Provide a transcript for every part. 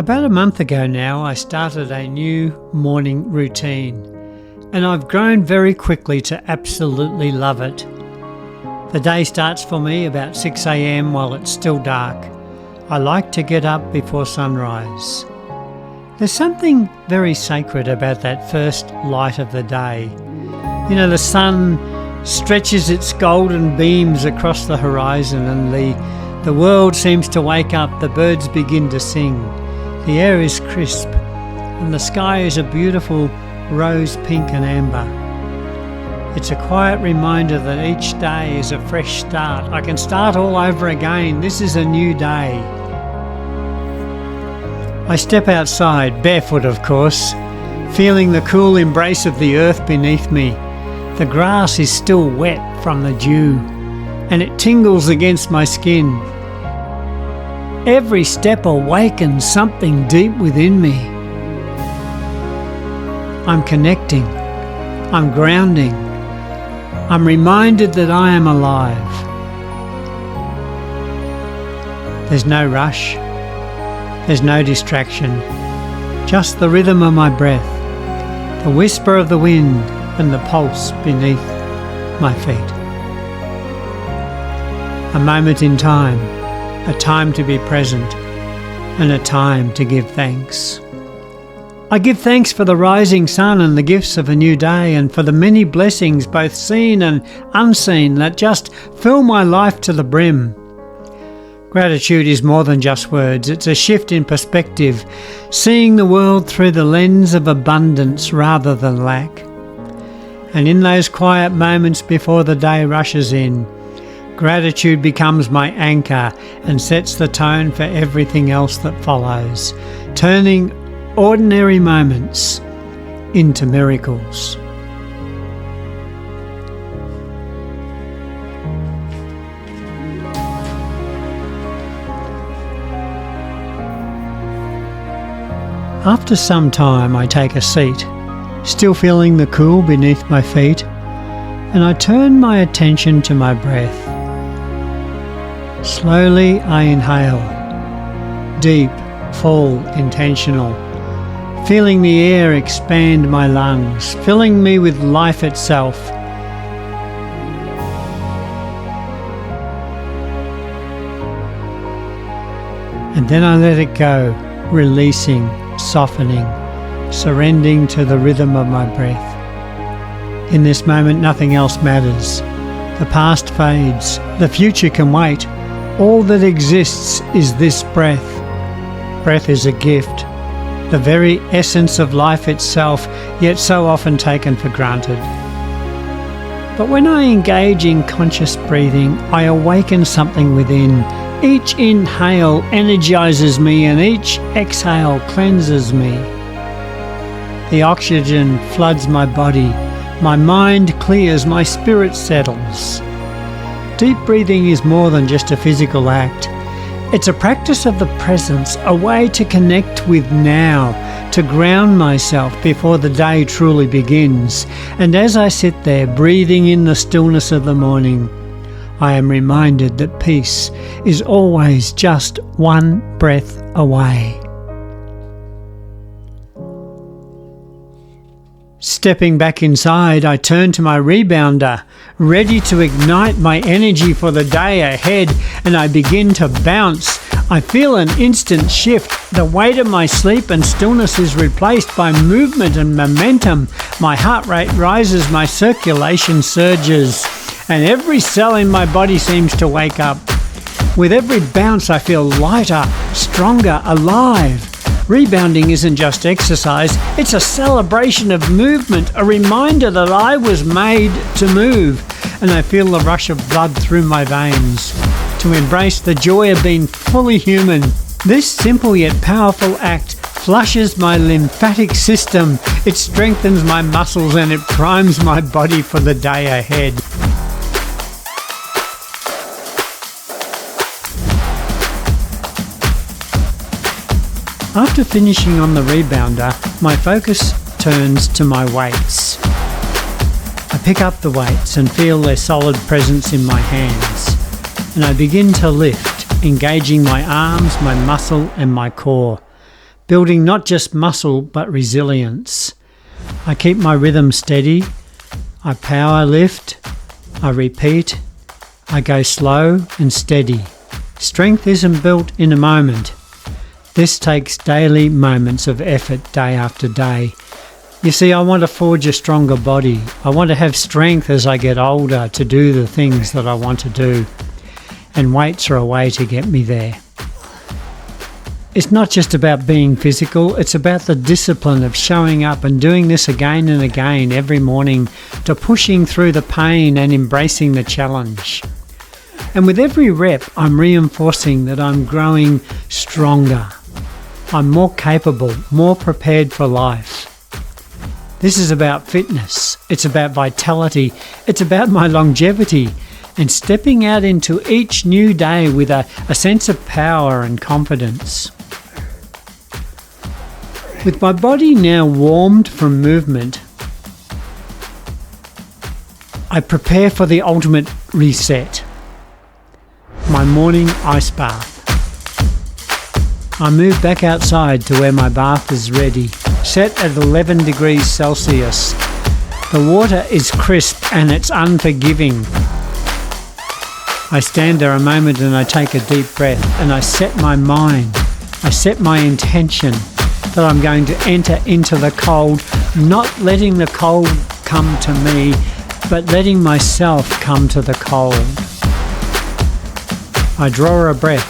About a month ago now, I started a new morning routine, and I've grown very quickly to absolutely love it. The day starts for me about 6 a.m. while it's still dark. I like to get up before sunrise. There's something very sacred about that first light of the day. You know, the sun stretches its golden beams across the horizon and the world seems to wake up, the birds begin to sing. The air is crisp and the sky is a beautiful rose pink and amber. It's a quiet reminder that each day is a fresh start. I can start all over again. This is a new day. I step outside, barefoot of course, feeling the cool embrace of the earth beneath me. The grass is still wet from the dew and it tingles against my skin. Every step awakens something deep within me. I'm connecting. I'm grounding. I'm reminded that I am alive. There's no rush. There's no distraction. Just the rhythm of my breath, the whisper of the wind and the pulse beneath my feet. A moment in time, a time to be present, and a time to give thanks. I give thanks for the rising sun and the gifts of a new day, and for the many blessings, both seen and unseen, that just fill my life to the brim. Gratitude is more than just words. It's a shift in perspective, seeing the world through the lens of abundance rather than lack. And in those quiet moments before the day rushes in, gratitude becomes my anchor and sets the tone for everything else that follows, turning ordinary moments into miracles. After some time, I take a seat, still feeling the cool beneath my feet, and I turn my attention to my breath. Slowly I inhale, deep, full, intentional, feeling the air expand my lungs, filling me with life itself. And then I let it go, releasing, softening, surrendering to the rhythm of my breath. In this moment, nothing else matters. The past fades, the future can wait. All that exists is this breath. Breath is a gift, the very essence of life itself, yet so often taken for granted. But when I engage in conscious breathing, I awaken something within. Each inhale energizes me and each exhale cleanses me. The oxygen floods my body, my mind clears, my spirit settles. Deep breathing is more than just a physical act. It's a practice of the presence, a way to connect with now, to ground myself before the day truly begins. And as I sit there, breathing in the stillness of the morning, I am reminded that peace is always just one breath away. Stepping back inside, I turn to my rebounder, ready to ignite my energy for the day ahead, and I begin to bounce. I feel an instant shift. The weight of my sleep and stillness is replaced by movement and momentum. My heart rate rises, my circulation surges, and every cell in my body seems to wake up. With every bounce, I feel lighter, stronger, alive. Rebounding isn't just exercise, it's a celebration of movement, a reminder that I was made to move, and I feel the rush of blood through my veins, to embrace the joy of being fully human. This simple yet powerful act flushes my lymphatic system, it strengthens my muscles, and it primes my body for the day ahead. After finishing on the rebounder, my focus turns to my weights. I pick up the weights and feel their solid presence in my hands, and I begin to lift, engaging my arms, my muscle and my core. building not just muscle but resilience. I keep my rhythm steady. I power lift. I repeat. I go slow and steady. Strength isn't built in a moment. This takes daily moments of effort day after day. You see, I want to forge a stronger body. I want to have strength as I get older to do the things that I want to do. And weights are a way to get me there. It's not just about being physical, it's about the discipline of showing up and doing this again and again every morning, to pushing through the pain and embracing the challenge. And with every rep, I'm reinforcing that I'm growing stronger. I'm more capable, more prepared for life. This is about fitness. It's about vitality. It's about my longevity and stepping out into each new day with a sense of power and confidence. With my body now warmed from movement, I prepare for the ultimate reset. My morning ice bath. I move back outside to where my bath is ready, set at 11 degrees Celsius. The water is crisp and it's unforgiving. I stand there a moment and I take a deep breath and I set my mind, I set my intention that I'm going to enter into the cold, not letting the cold come to me, but letting myself come to the cold. I draw a breath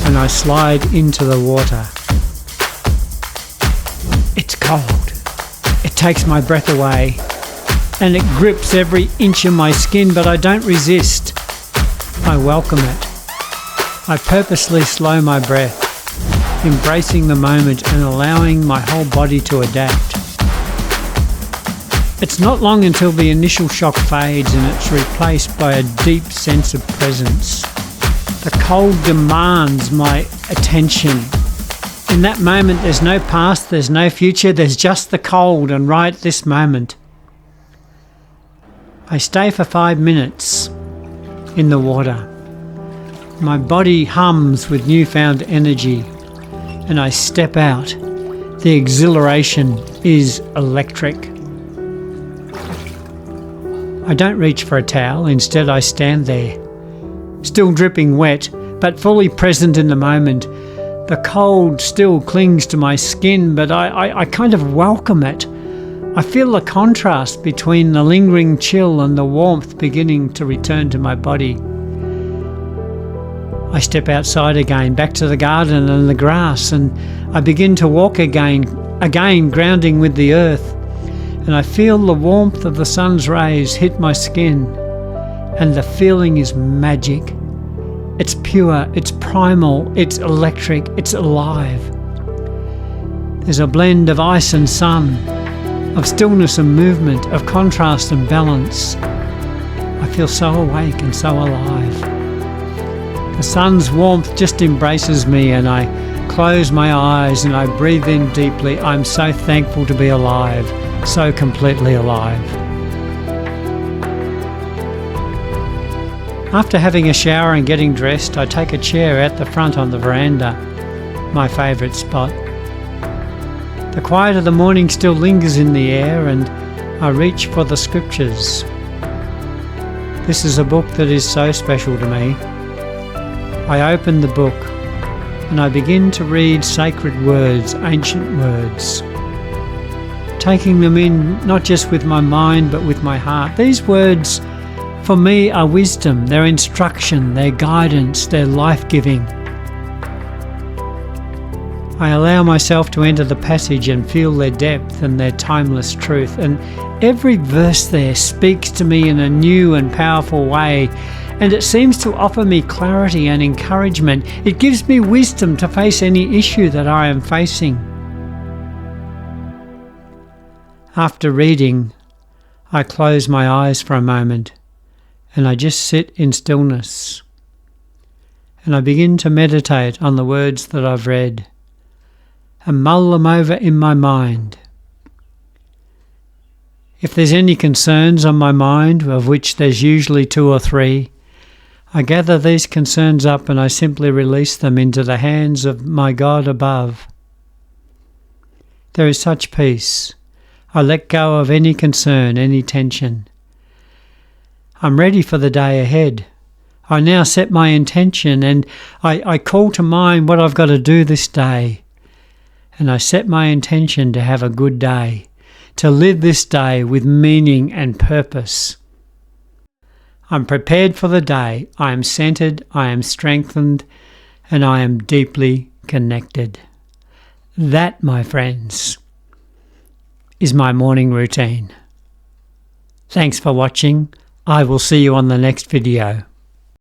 and I slide into the water. It's cold. It takes my breath away and it grips every inch of my skin, but I don't resist. I welcome it. I purposely slow my breath, embracing the moment and allowing my whole body to adapt. It's not long until the initial shock fades and it's replaced by a deep sense of presence. The cold demands my attention. In that moment, there's no past, there's no future, there's just the cold, and right this moment. I stay for 5 minutes in the water. My body hums with newfound energy, and I step out. The exhilaration is electric. I don't reach for a towel, instead I stand there, still dripping wet, but fully present in the moment. The cold still clings to my skin, but I kind of welcome it. I feel the contrast between the lingering chill and the warmth beginning to return to my body. I step outside again, back to the garden and the grass, and I begin to walk again grounding with the earth. And I feel the warmth of the sun's rays hit my skin, and the feeling is magic. It's pure, it's primal, it's electric, it's alive. There's a blend of ice and sun, of stillness and movement, of contrast and balance. I feel so awake and so alive. The sun's warmth just embraces me, and I close my eyes and I breathe in deeply. I'm so thankful to be alive, so completely alive. After having a shower and getting dressed, I take a chair at the front on the veranda, my favourite spot. The quiet of the morning still lingers in the air, and I reach for the scriptures. This is a book that is so special to me. I open the book and I begin to read sacred words, ancient words, taking them in not just with my mind but with my heart. These words for me are wisdom, their instruction, their guidance, their life-giving. I allow myself to enter the passage and feel their depth and their timeless truth, and every verse there speaks to me in a new and powerful way, and it seems to offer me clarity and encouragement. It gives me wisdom to face any issue that I am facing. After reading, I close my eyes for a moment and I just sit in stillness, and I begin to meditate on the words that I've read and mull them over in my mind. If there's any concerns on my mind, of which there's usually 2 or 3, I gather these concerns up and I simply release them into the hands of my God above. there is such peace. I let go of any concern, any tension. I'm ready for the day ahead. I now set my intention and I call to mind what I've got to do this day. And I set my intention to have a good day, to live this day with meaning and purpose. I'm prepared for the day. I am centered, I am strengthened, and I am deeply connected. That, my friends, is my morning routine. Thanks for watching. I will see you on the next video.